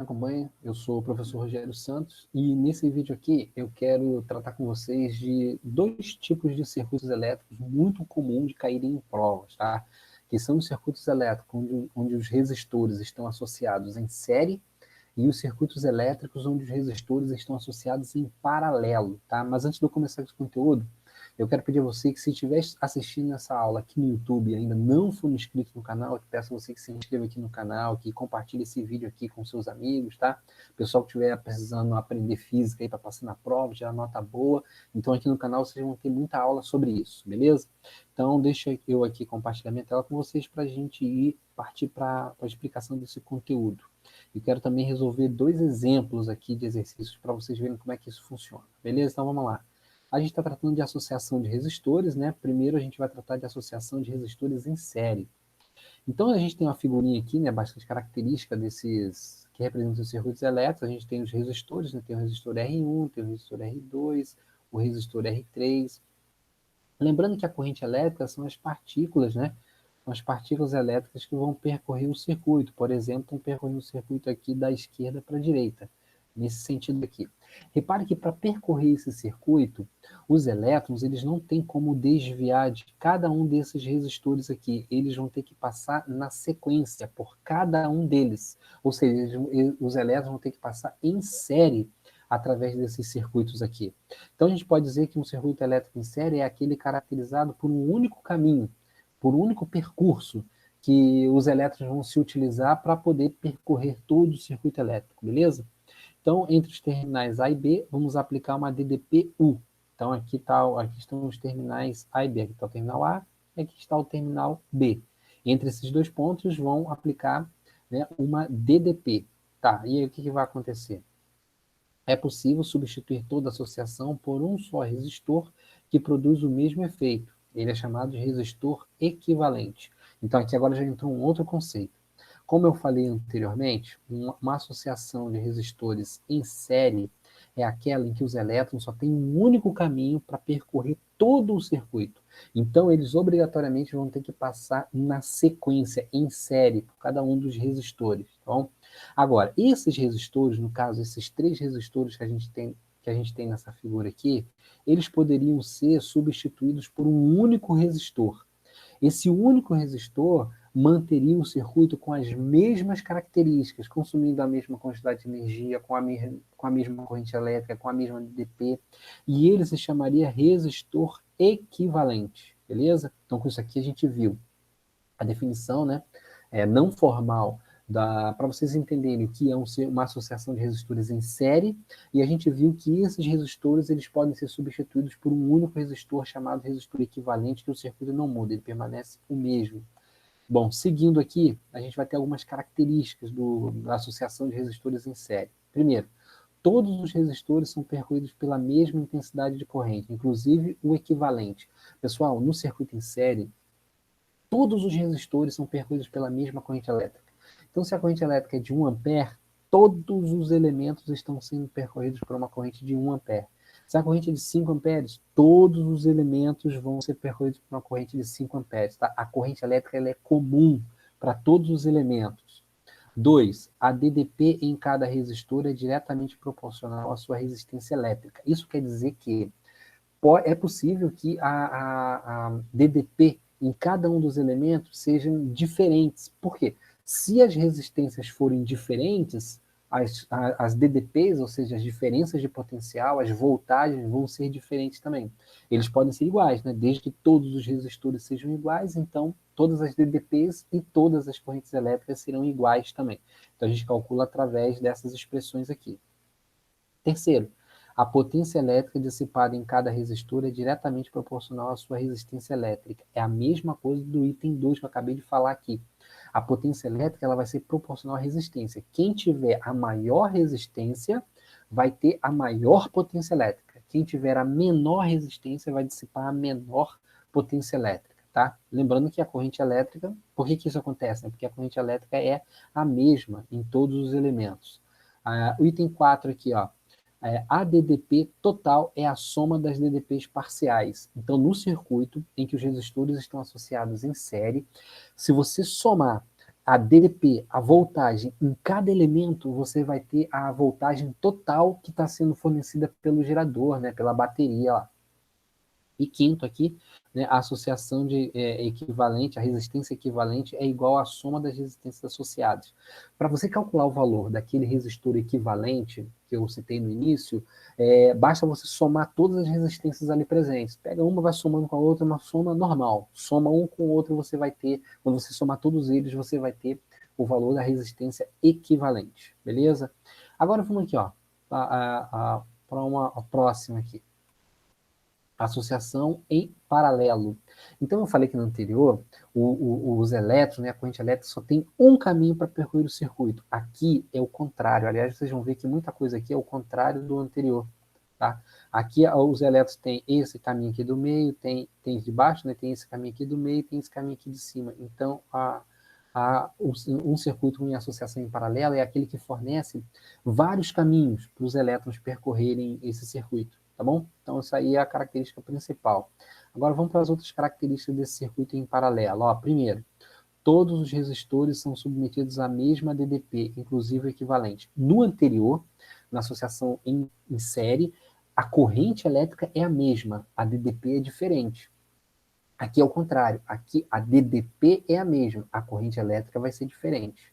Acompanha, eu sou o professor Rogério Santos e nesse vídeo aqui eu quero tratar com vocês de dois tipos de circuitos elétricos muito comuns de caírem em provas, tá? Que são os circuitos elétricos onde os resistores estão associados em série e os circuitos elétricos onde os resistores estão associados em paralelo, tá? Mas antes de eu começar com esse conteúdo, eu quero pedir a você que se estiver assistindo essa aula aqui no YouTube e ainda não for inscrito no canal, eu peço a você que se inscreva aqui no canal, que compartilhe esse vídeo aqui com seus amigos, tá? Pessoal que estiver precisando aprender física aí para passar na prova, tirar nota boa, então aqui no canal vocês vão ter muita aula sobre isso, beleza? Então deixa eu aqui compartilhar minha tela com vocês para a gente partir para a explicação desse conteúdo. E quero também resolver dois exemplos aqui de exercícios para vocês verem como é que isso funciona, beleza? Então vamos lá. A gente está tratando de associação de resistores, né? Primeiro a gente vai tratar de associação de resistores em série. Então a gente tem uma figurinha aqui, né, bastante característica desses que representam os circuitos elétricos. A gente tem os resistores, né? Tem o resistor R1, tem o resistor R2, o resistor R3. Lembrando que a corrente elétrica são as partículas, né? São as partículas elétricas que vão percorrer o circuito. Por exemplo, estão percorrendo o circuito aqui da esquerda para a direita, nesse sentido aqui. Repare que para percorrer esse circuito, os elétrons eles não têm como desviar de cada um desses resistores aqui. Eles vão ter que passar na sequência por cada um deles. Ou seja, os elétrons vão ter que passar em série através desses circuitos aqui. Então a gente pode dizer que um circuito elétrico em série é aquele caracterizado por um único caminho, por um único percurso que os elétrons vão se utilizar para poder percorrer todo o circuito elétrico, beleza? Então, entre os terminais A e B, vamos aplicar uma DDP-U. Então, aqui estão os terminais A e B. Aqui está o terminal A e aqui está o terminal B. Entre esses dois pontos, vão aplicar, né, uma DDP. Tá, e aí o que vai acontecer? É possível substituir toda associação por um só resistor que produz o mesmo efeito. Ele é chamado de resistor equivalente. Então, aqui agora já entrou um outro conceito. Como eu falei anteriormente, uma associação de resistores em série é aquela em que os elétrons só têm um único caminho para percorrer todo o circuito. Então, eles obrigatoriamente vão ter que passar na sequência, em série, por cada um dos resistores. Tá bom? Agora, esses resistores, no caso, esses três resistores que a gente tem nessa figura aqui, eles poderiam ser substituídos por um único resistor. Esse único resistor manteria o circuito com as mesmas características, consumindo a mesma quantidade de energia, com a mesma corrente elétrica, com a mesma DP, e ele se chamaria resistor equivalente, beleza? Então, com isso aqui a gente viu a definição, né, não formal, para vocês entenderem o que é uma associação de resistores em série, e a gente viu que esses resistores eles podem ser substituídos por um único resistor chamado resistor equivalente, que o circuito não muda, ele permanece o mesmo. Bom, seguindo aqui, a gente vai ter algumas características da associação de resistores em série. Primeiro, todos os resistores são percorridos pela mesma intensidade de corrente, inclusive o equivalente. Pessoal, no circuito em série, todos os resistores são percorridos pela mesma corrente elétrica. Então, se a corrente elétrica é de 1 ampere, todos os elementos estão sendo percorridos por uma corrente de 1 ampere. Se a corrente é de 5 amperes, todos os elementos vão ser percorridos por uma corrente de 5 amperes. Tá? A corrente elétrica ela é comum para todos os elementos. 2. A DDP em cada resistor é diretamente proporcional à sua resistência elétrica. Isso quer dizer que é possível que a DDP em cada um dos elementos sejam diferentes. Por quê? Se as resistências forem diferentes, as DDPs, ou seja, as diferenças de potencial, as voltagens vão ser diferentes também. Eles podem ser iguais, né? Desde que todos os resistores sejam iguais, então todas as DDPs e todas as correntes elétricas serão iguais também. Então a gente calcula através dessas expressões aqui. Terceiro, a potência elétrica dissipada em cada resistor é diretamente proporcional à sua resistência elétrica. É a mesma coisa do item 2 que eu acabei de falar aqui. A potência elétrica ela vai ser proporcional à resistência. Quem tiver a maior resistência vai ter a maior potência elétrica. Quem tiver a menor resistência vai dissipar a menor potência elétrica. Tá? Lembrando que a corrente elétrica, por que isso acontece? Porque a corrente elétrica é a mesma em todos os elementos. O item 4 aqui, ó. A DDP total é a soma das DDPs parciais. Então, no circuito em que os resistores estão associados em série, se você somar a DDP, a voltagem, em cada elemento você vai ter a voltagem total que está sendo fornecida pelo gerador, né, pela bateria lá. E quinto aqui, né, a associação de equivalente, a resistência equivalente é igual à soma das resistências associadas. Para você calcular o valor daquele resistor equivalente que eu citei no início, basta você somar todas as resistências ali presentes. Pega uma, vai somando com a outra, uma soma normal. Soma um com o outro, você vai ter, quando você somar todos eles, você vai ter o valor da resistência equivalente, beleza? Agora vamos aqui, ó, para uma próxima aqui. Associação em paralelo. Então, eu falei que no anterior, os elétrons, né, a corrente elétrica, só tem um caminho para percorrer o circuito. Aqui é o contrário. Aliás, vocês vão ver que muita coisa aqui é o contrário do anterior. Tá? Aqui, os elétrons têm esse caminho aqui do meio, tem de baixo, né, tem esse caminho aqui do meio, tem esse caminho aqui de cima. Então, um circuito em associação em paralelo é aquele que fornece vários caminhos para os elétrons percorrerem esse circuito. Tá bom? Então, isso aí é a característica principal. Agora, vamos para as outras características desse circuito em paralelo. Ó, primeiro, todos os resistores são submetidos à mesma DDP, inclusive o equivalente. No anterior, na associação em série, a corrente elétrica é a mesma, a DDP é diferente. Aqui é o contrário, aqui a DDP é a mesma, a corrente elétrica vai ser diferente.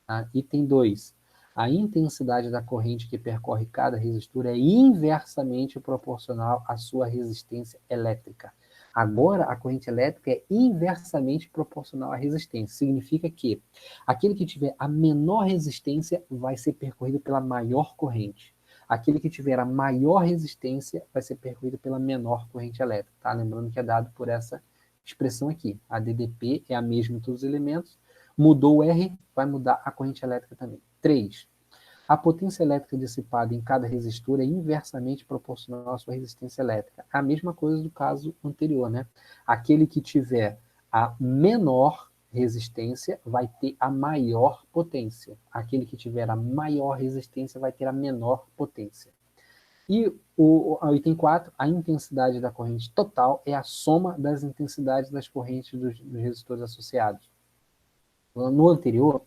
Tá? Item 2. A intensidade da corrente que percorre cada resistor é inversamente proporcional à sua resistência elétrica. Agora, a corrente elétrica é inversamente proporcional à resistência. Significa que aquele que tiver a menor resistência vai ser percorrido pela maior corrente. Aquele que tiver a maior resistência vai ser percorrido pela menor corrente elétrica. Tá? Lembrando que é dado por essa expressão aqui. A DDP é a mesma em todos os elementos. Mudou o R, vai mudar a corrente elétrica também. 3. A potência elétrica dissipada em cada resistor é inversamente proporcional à sua resistência elétrica. A mesma coisa do caso anterior, né? Aquele que tiver a menor resistência vai ter a maior potência. Aquele que tiver a maior resistência vai ter a menor potência. E o item 4, a intensidade da corrente total é a soma das intensidades das correntes dos resistores associados. No anterior,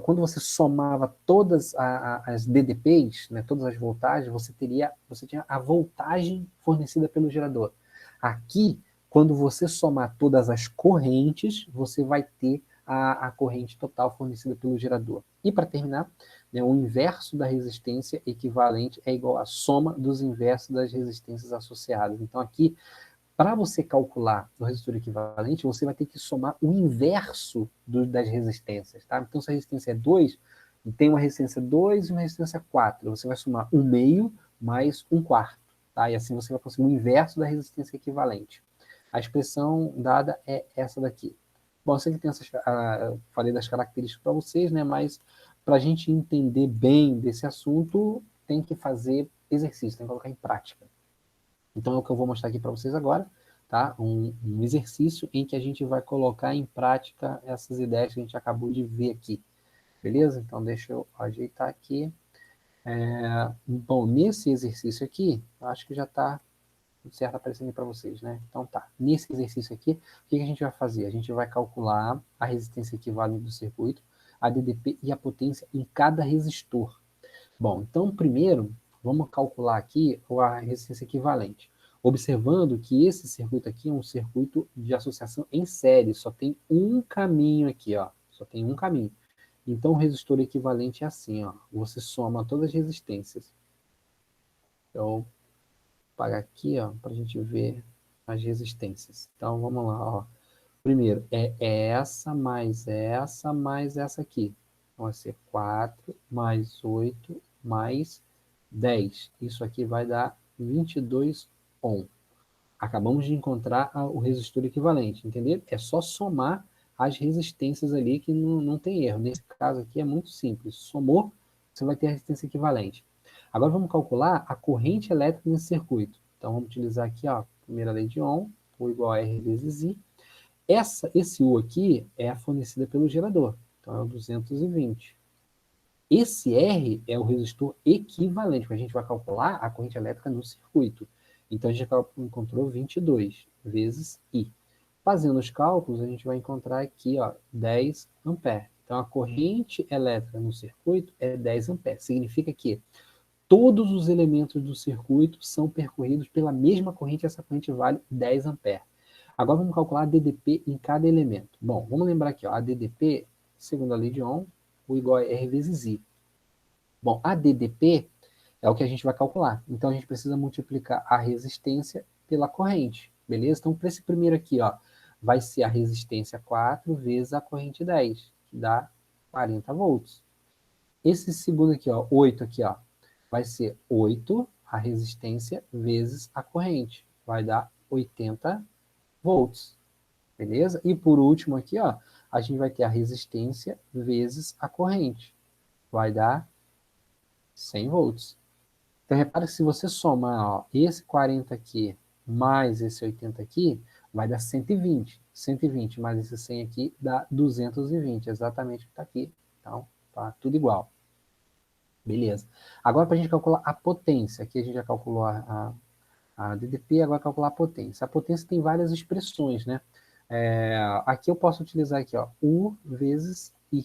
quando você somava todas as DDPs, né, todas as voltagens, você tinha a voltagem fornecida pelo gerador. Aqui, quando você somar todas as correntes, você vai ter a corrente total fornecida pelo gerador. E para terminar, né, o inverso da resistência equivalente é igual à soma dos inversos das resistências associadas. Então aqui, para você calcular o resistor equivalente, você vai ter que somar o inverso das resistências. Tá? Então, se a resistência é 2, tem uma resistência 2 e uma resistência 4. Você vai somar 1 meio mais 1 quarto. Tá? E assim você vai conseguir o inverso da resistência equivalente. A expressão dada é essa daqui. Bom, eu sei que tem falei das características para vocês, né? Mas para a gente entender bem desse assunto, tem que fazer exercício, tem que colocar em prática. Então é o que eu vou mostrar aqui para vocês agora, tá? Um exercício em que a gente vai colocar em prática essas ideias que a gente acabou de ver aqui, beleza? Então deixa eu ajeitar aqui. Bom, nesse exercício aqui, eu acho que já está tudo certo aparecendo para vocês, né? Então tá, nesse exercício aqui, o que a gente vai fazer? A gente vai calcular a resistência equivalente do circuito, a DDP e a potência em cada resistor. Bom, então primeiro, vamos calcular aqui a resistência equivalente. Observando que esse circuito aqui é um circuito de associação em série, só tem um caminho aqui, ó, só tem um caminho. Então o resistor equivalente é assim, ó, você soma todas as resistências. Então, vou pagar aqui, ó, para a gente ver as resistências. Então vamos lá, ó. Primeiro, é essa mais essa aqui. Então vai ser 4 mais 8 mais 10. Isso aqui vai dar 22 ohm. Acabamos de encontrar o resistor equivalente, entendeu? É só somar as resistências ali que não tem erro. Nesse caso aqui é muito simples. Somou, você vai ter a resistência equivalente. Agora vamos calcular a corrente elétrica nesse circuito. Então vamos utilizar aqui, ó, a primeira lei de Ohm, U igual a R vezes I. Esse U aqui é fornecida pelo gerador. Então é o 220. Esse R é o resistor equivalente, porque a gente vai calcular a corrente elétrica no circuito. Então, a gente encontrou 22 vezes I. Fazendo os cálculos, a gente vai encontrar aqui, ó, 10 amperes. Então, a corrente elétrica no circuito é 10 amperes. Significa que todos os elementos do circuito são percorridos pela mesma corrente, essa corrente vale 10 amperes. Agora vamos calcular a DDP em cada elemento. Bom, vamos lembrar aqui, ó, a DDP, segundo a lei de Ohm, o igual é R vezes I. Bom, a DDP é o que a gente vai calcular. Então, a gente precisa multiplicar a resistência pela corrente, beleza? Então, para esse primeiro aqui, ó, vai ser a resistência 4 vezes a corrente 10, que dá 40 volts. Esse segundo aqui, ó, 8 aqui, ó, vai ser 8 a resistência vezes a corrente, vai dar 80 volts, beleza? E por último aqui, ó, a gente vai ter a resistência vezes a corrente, vai dar 100 volts. Então, repara que se você somar, ó, esse 40 aqui mais esse 80 aqui, vai dar 120. 120 mais esse 100 aqui dá 220, exatamente o que está aqui. Então, tá tudo igual. Beleza. Agora, para a gente calcular a potência, aqui a gente já calculou a DDP, agora calcular a potência. A potência tem várias expressões, né? Aqui eu posso utilizar aqui, ó, U vezes I.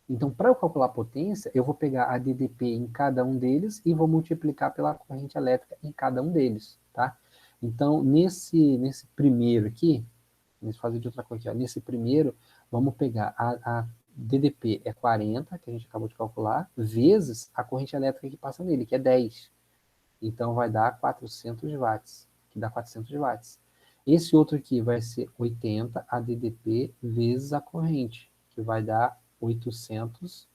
Então, para eu calcular a potência, eu vou pegar a DDP em cada um deles e vou multiplicar pela corrente elétrica em cada um deles, tá? Então, nesse primeiro aqui, vamos fazer de outra coisa aqui, ó. Nesse primeiro, vamos pegar a DDP é 40, que a gente acabou de calcular, vezes a corrente elétrica que passa nele, que é 10. Então, vai dar 400 watts, que dá 400 watts. Esse outro aqui vai ser 80 ADDP vezes a corrente, que vai dar 800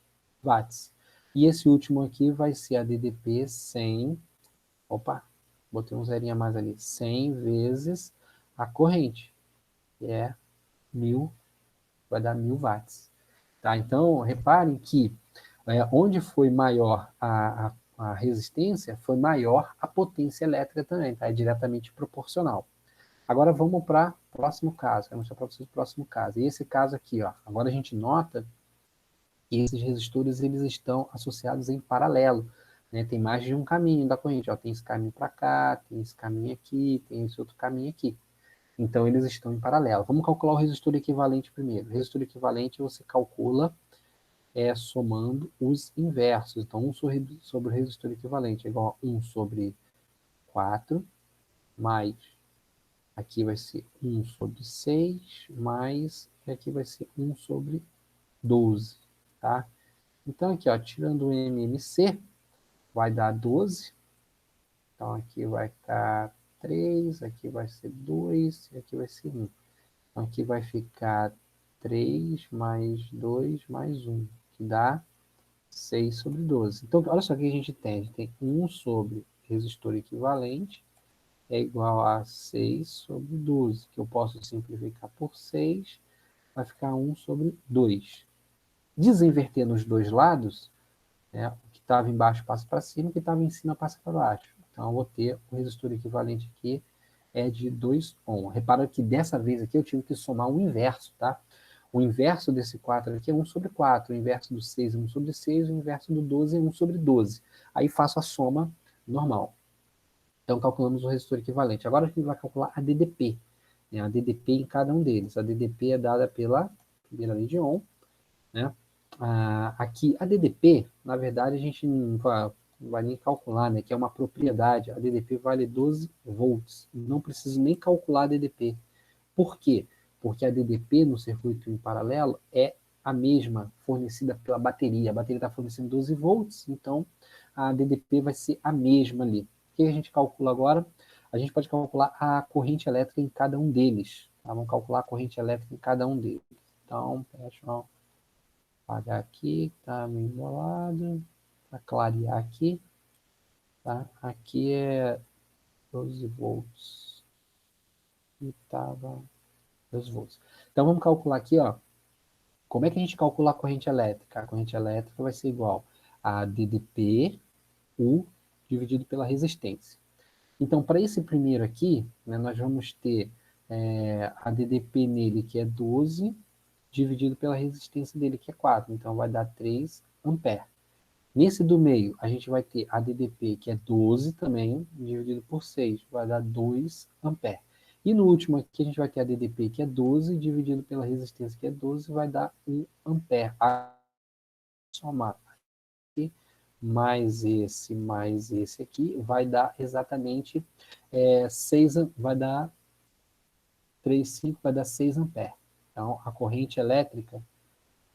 watts. E esse último aqui vai ser ADDP 100, opa, botei um zerinho a mais ali, 100 vezes a corrente, que é 1000, vai dar 1000 watts. Tá? Então, reparem que onde foi maior a resistência, foi maior a potência elétrica também, tá? É diretamente proporcional. Agora vamos para o próximo caso, quero mostrar para vocês o próximo caso. E esse caso aqui, ó, agora a gente nota que esses resistores eles estão associados em paralelo, né? Tem mais de um caminho da corrente, ó, tem esse caminho para cá, tem esse caminho aqui, tem esse outro caminho aqui. Então eles estão em paralelo. Vamos calcular o resistor equivalente primeiro. O resistor equivalente você calcula somando os inversos. Então, 1 sobre o resistor equivalente é igual a 1 sobre 4, mais, aqui vai ser 1 sobre 6, mais, e aqui vai ser 1 sobre 12, tá? Então, aqui, ó, tirando o MMC, vai dar 12. Então, aqui vai ficar 3, aqui vai ser 2, e aqui vai ser 1. Então, aqui vai ficar 3 mais 2 mais 1, que dá 6 sobre 12. Então, olha só o que a gente tem. A gente tem 1 sobre resistor equivalente é igual a 6 sobre 12, que eu posso simplificar por 6, vai ficar 1 sobre 2. Desinverter nos dois lados, né, o que estava embaixo passa para cima, o que estava em cima passa para baixo. Então, eu vou ter o resistor equivalente aqui é de 2 ohm. Repara que dessa vez aqui eu tive que somar o inverso, tá? O inverso desse 4 aqui é 1 sobre 4, o inverso do 6 é 1 sobre 6, o inverso do 12 é 1 sobre 12. Aí faço a soma normal. Então, calculamos o resistor equivalente. Agora a gente vai calcular a DDP, né? A DDP em cada um deles. A DDP é dada pela primeira lei de Ohm, né? Aqui, a DDP, na verdade, a gente não vai nem calcular, né? Que é uma propriedade. A DDP vale 12 volts. Não preciso nem calcular a DDP. Por quê? Porque a DDP no circuito em paralelo é a mesma fornecida pela bateria. A bateria está fornecendo 12 volts, então a DDP vai ser a mesma ali. O que a gente calcula agora? A gente pode calcular a corrente elétrica em cada um deles. Tá? Vamos calcular a corrente elétrica em cada um deles. Então, deixa eu apagar aqui, está meio embolado, para clarear aqui. Tá? Aqui é 12 volts. E estava 12 volts. Então, vamos calcular aqui, ó. Como é que a gente calcula a corrente elétrica? A corrente elétrica vai ser igual a DDP, U, dividido pela resistência. Então, para esse primeiro aqui, né, nós vamos ter a DDP nele, que é 12, dividido pela resistência dele, que é 4. Então, vai dar 3 amperes. Nesse do meio, a gente vai ter a DDP, que é 12 também, dividido por 6, vai dar 2 amperes. E no último aqui a gente vai ter a DDP, que é 12, dividido pela resistência, que é 12, vai dar 1 ampere. A somar aqui, mais esse aqui, vai dar exatamente 6, vai dar 3, 5, vai dar 6 ampere. Então, a corrente elétrica,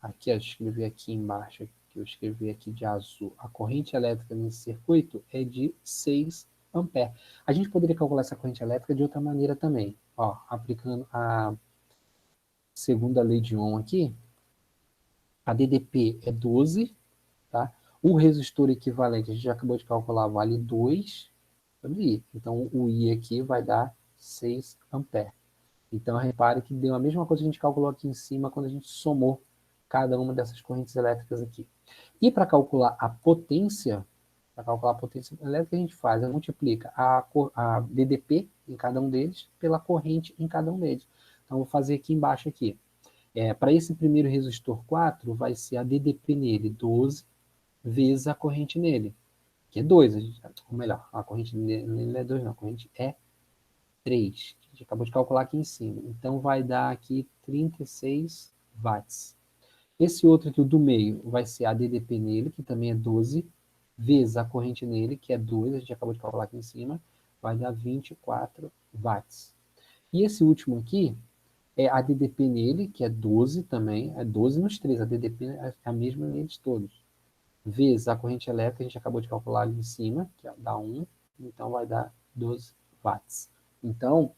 aqui eu escrevi aqui embaixo, que eu escrevi aqui de azul, a corrente elétrica nesse circuito é de 6 ampere. A gente poderia calcular essa corrente elétrica de outra maneira também. Ó, aplicando a segunda lei de Ohm aqui, a DDP é 12, tá? O resistor equivalente, a gente já acabou de calcular, vale 2 I. Então, o I aqui vai dar 6 ampere. Então, repare que deu a mesma coisa que a gente calculou aqui em cima quando a gente somou cada uma dessas correntes elétricas aqui. E para calcular a potência elétrica, a gente faz, multiplica a DDP em cada um deles pela corrente em cada um deles. Então, vou fazer aqui embaixo aqui. Para esse primeiro resistor 4, vai ser a DDP nele 12 vezes a corrente nele, que é 2. Ou melhor, a corrente nele não é 2, não, a corrente é 3. A gente acabou de calcular aqui em cima. Então, vai dar aqui 36 watts. Esse outro aqui, o do meio, vai ser a DDP nele, que também é 12, vezes a corrente nele, que é 2, a gente acabou de calcular aqui em cima, vai dar 24 watts. E esse último aqui é a DDP nele, que é 12 também, é 12 nos 3, a DDP é a mesma neles todos. Vezes a corrente elétrica, a gente acabou de calcular ali em cima, que dá 1, então vai dar 12 watts. Então,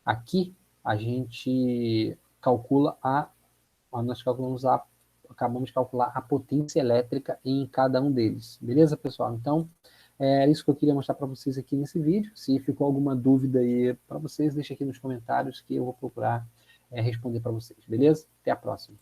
aqui a gente calcula nós acabamos de calcular a potência elétrica em cada um deles. Beleza, pessoal? Então, é isso que eu queria mostrar para vocês aqui nesse vídeo. Se ficou alguma dúvida aí para vocês, deixa aqui nos comentários que eu vou procurar responder para vocês. Beleza? Até a próxima.